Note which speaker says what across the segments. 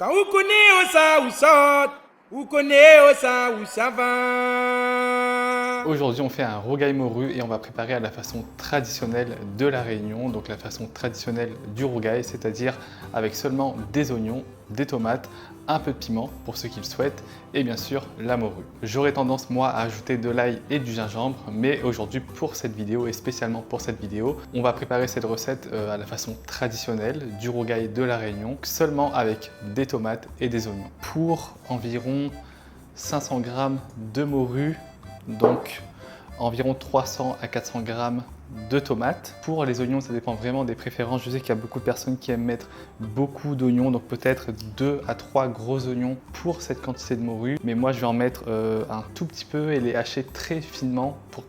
Speaker 1: Quand vous connaissez ça ou ça, vous connaissez ça ou ça va.
Speaker 2: Aujourd'hui, on fait un rogaille morue et on va préparer à la façon traditionnelle de la Réunion, donc la façon traditionnelle du rogaille, c'est-à-dire avec seulement des oignons, des tomates, un peu de piment pour ceux qui le souhaitent et bien sûr la morue. J'aurais tendance moi à ajouter de l'ail et du gingembre, mais aujourd'hui pour cette vidéo et spécialement pour cette vidéo, on va préparer cette recette à la façon traditionnelle du rogaille de la Réunion, seulement avec des tomates et des oignons. Pour environ 500 g de morue, donc environ 300 à 400 g de tomates. Pour les oignons, ça dépend vraiment des préférences. Je sais qu'il y a beaucoup de personnes qui aiment mettre beaucoup d'oignons, donc peut-être 2 à 3 gros oignons pour cette quantité de morue. Mais moi, je vais en mettre un tout petit peu et les hacher très finement pour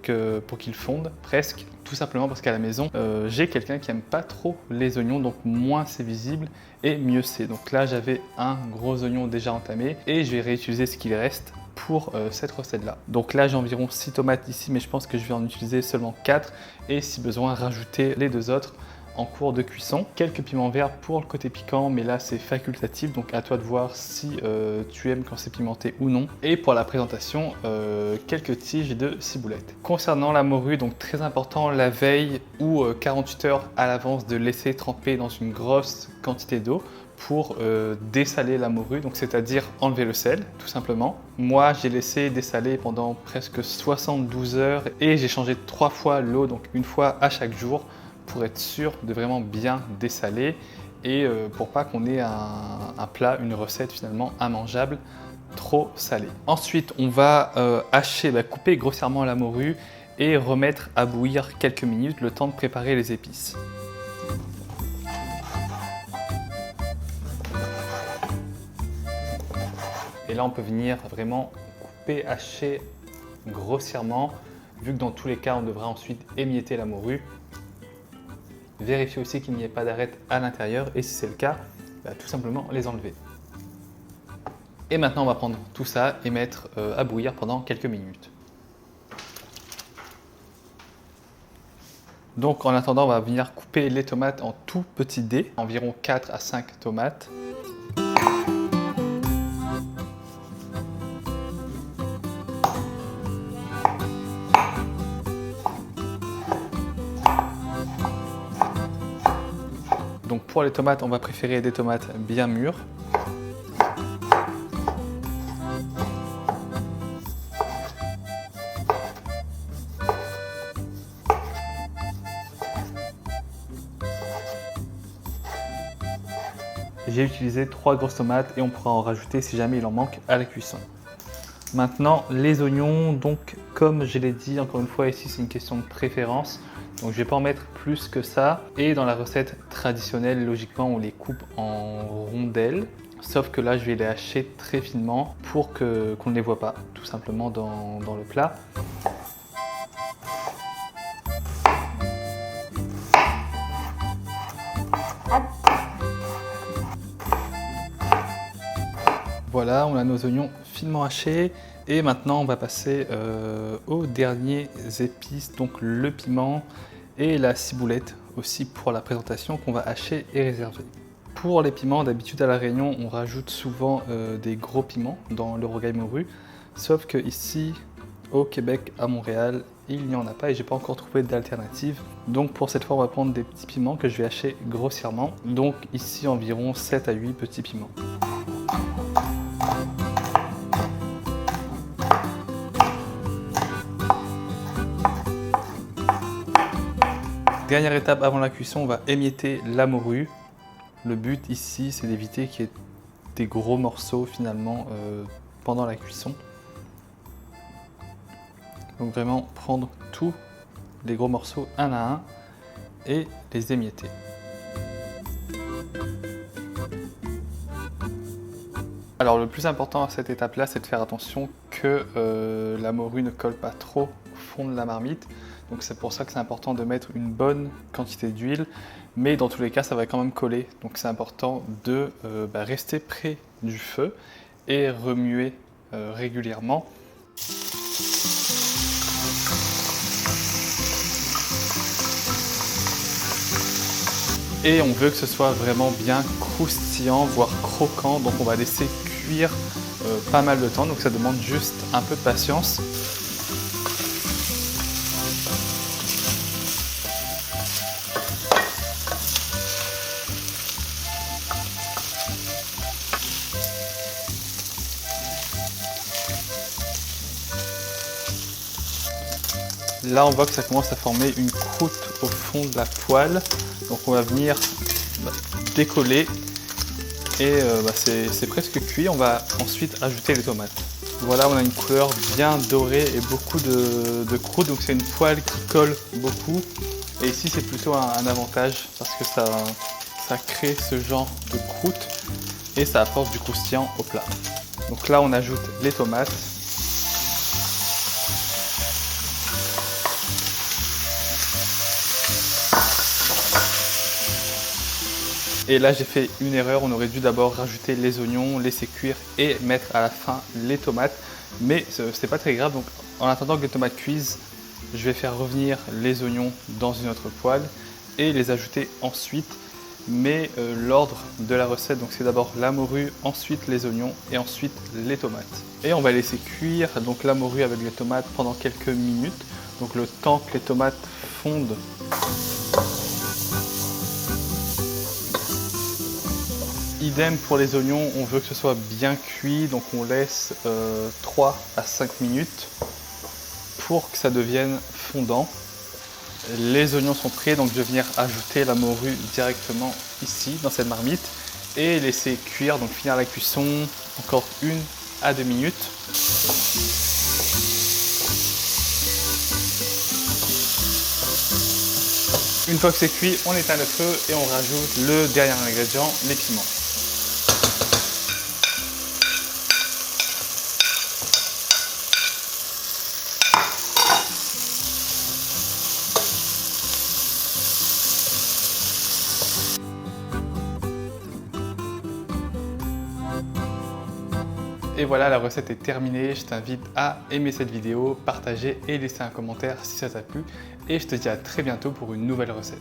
Speaker 2: qu'ils fondent presque. Tout simplement parce qu'à la maison, j'ai quelqu'un qui aime pas trop les oignons, donc moins c'est visible et mieux c'est. Donc là, j'avais un gros oignon déjà entamé et je vais réutiliser ce qu'il reste pour cette recette là. Donc là j'ai environ 6 tomates ici, mais je pense que je vais en utiliser seulement 4 et si besoin rajouter les 2 autres en cours de cuisson. Quelques piments verts pour le côté piquant, mais là c'est facultatif, donc à toi de voir si tu aimes quand c'est pimenté ou non. Et pour la présentation, quelques tiges de ciboulette. Concernant la morue, donc très important la veille ou 48 heures à l'avance de laisser tremper dans une grosse quantité d'eau pour dessaler la morue, donc c'est-à-dire enlever le sel, tout simplement. Moi, j'ai laissé dessaler pendant presque 72 heures et j'ai changé 3 fois l'eau, donc une fois à chaque jour, pour être sûr de vraiment bien dessaler et pour pas qu'on ait un plat, une recette finalement immangeable, trop salée. Ensuite, on va couper grossièrement la morue et remettre à bouillir quelques minutes, le temps de préparer les épices. Et là, on peut venir vraiment couper, hacher grossièrement, vu que dans tous les cas, on devra ensuite émietter la morue. Vérifiez aussi qu'il n'y ait pas d'arêtes à l'intérieur et si c'est le cas, tout simplement les enlever. Et maintenant, on va prendre tout ça et mettre à bouillir pendant quelques minutes. Donc en attendant, on va venir couper les tomates en tout petits dés, environ 4 à 5 tomates. Donc pour les tomates, on va préférer des tomates bien mûres. J'ai utilisé 3 grosses tomates et on pourra en rajouter si jamais il en manque à la cuisson. Maintenant, les oignons, donc comme je l'ai dit, encore une fois ici c'est une question de préférence. Donc je ne vais pas en mettre plus que ça. Et dans la recette traditionnelle, logiquement, on les coupe en rondelles. Sauf que là, je vais les hacher très finement pour qu'on ne les voit pas, tout simplement dans le plat. Voilà, on a nos oignons finement hachés. Et maintenant, on va passer aux derniers épices, donc le piment et la ciboulette aussi pour la présentation qu'on va hacher et réserver. Pour les piments, d'habitude à la Réunion, on rajoute souvent des gros piments dans le rogaille morue, sauf que ici, au Québec, à Montréal, il n'y en a pas et j'ai pas encore trouvé d'alternative. Donc pour cette fois, on va prendre des petits piments que je vais hacher grossièrement. Donc ici, environ 7 à 8 petits piments. Dernière étape avant la cuisson, on va émietter la morue. Le but ici, c'est d'éviter qu'il y ait des gros morceaux finalement pendant la cuisson. Donc vraiment prendre tous les gros morceaux un à un et les émietter. Alors le plus important à cette étape-là, c'est de faire attention que la morue ne colle pas trop au fond de la marmite. Donc c'est pour ça que c'est important de mettre une bonne quantité d'huile, mais dans tous les cas ça va quand même coller. Donc c'est important de rester près du feu et remuer régulièrement. Et on veut que ce soit vraiment bien croustillant, voire croquant. Donc on va laisser cuire pas mal de temps. Donc ça demande juste un peu de patience. Là, on voit que ça commence à former une croûte au fond de la poêle. Donc on va venir décoller et c'est presque cuit. On va ensuite ajouter les tomates. Voilà, on a une couleur bien dorée et beaucoup de croûte. Donc c'est une poêle qui colle beaucoup. Et ici, c'est plutôt un avantage parce que ça crée ce genre de croûte et ça apporte du croustillant au plat. Donc là, on ajoute les tomates. Et là j'ai fait une erreur, on aurait dû d'abord rajouter les oignons, laisser cuire et mettre à la fin les tomates. Mais c'est pas très grave, donc en attendant que les tomates cuisent, je vais faire revenir les oignons dans une autre poêle et les ajouter ensuite. Mais l'ordre de la recette, donc c'est d'abord la morue, ensuite les oignons et ensuite les tomates. Et on va laisser cuire donc la morue avec les tomates pendant quelques minutes. Donc le temps que les tomates fondent. Idem pour les oignons, on veut que ce soit bien cuit, donc on laisse 3 à 5 minutes pour que ça devienne fondant. Les oignons sont prêts, donc je vais venir ajouter la morue directement ici, dans cette marmite, et laisser cuire, donc finir la cuisson encore 1 à 2 minutes. Une fois que c'est cuit, on éteint le feu et on rajoute le dernier ingrédient, les piments. Et voilà, la recette est terminée. Je t'invite à aimer cette vidéo, partager et laisser un commentaire si ça t'a plu. Et je te dis à très bientôt pour une nouvelle recette.